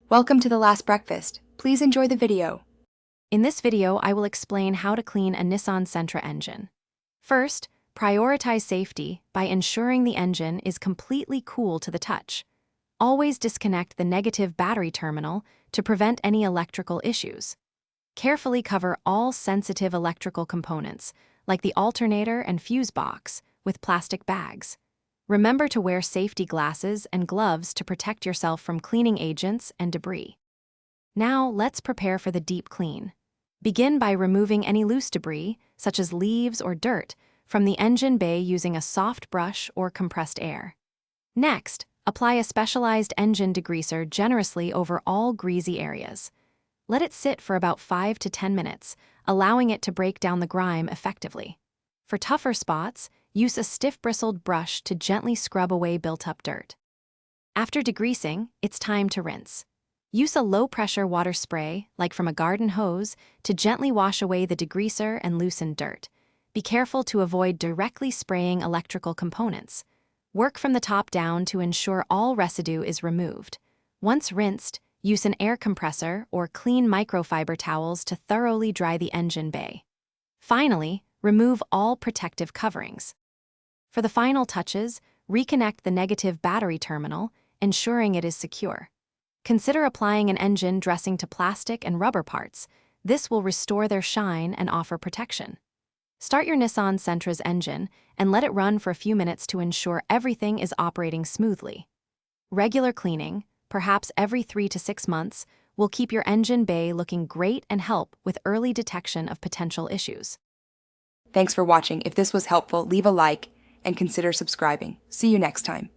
Welcome to The Last Breakfast. Please enjoy the video. In this video, I will explain how to clean a Nissan Sentra engine. First, prioritize safety by ensuring the engine is completely cool to the touch. Always disconnect the negative battery terminal to prevent any electrical issues. Carefully cover all sensitive electrical components, like the alternator and fuse box, with plastic bags. Remember to wear safety glasses and gloves to protect yourself from cleaning agents and debris. Now, let's prepare for the deep clean. Begin by removing any loose debris, such as leaves or dirt, from the engine bay using a soft brush or compressed air. Next, apply a specialized engine degreaser generously over all greasy areas. Let it sit for about 5 to 10 minutes, allowing it to break down the grime effectively. For tougher spots, use a stiff-bristled brush to gently scrub away built-up dirt. After degreasing, it's time to rinse. Use a low-pressure water spray, like from a garden hose, to gently wash away the degreaser and loosen dirt. Be careful to avoid directly spraying electrical components. Work from the top down to ensure all residue is removed. Once rinsed, use an air compressor or clean microfiber towels to thoroughly dry the engine bay. Finally, remove all protective coverings. For the final touches, reconnect the negative battery terminal, ensuring it is secure. Consider applying an engine dressing to plastic and rubber parts. This will restore their shine and offer protection. Start your Nissan Sentra's engine and let it run for a few minutes to ensure everything is operating smoothly. Regular cleaning, perhaps every 3 to 6 months, will keep your engine bay looking great and help with early detection of potential issues. Thanks for watching. If this was helpful, leave a like and consider subscribing. See you next time.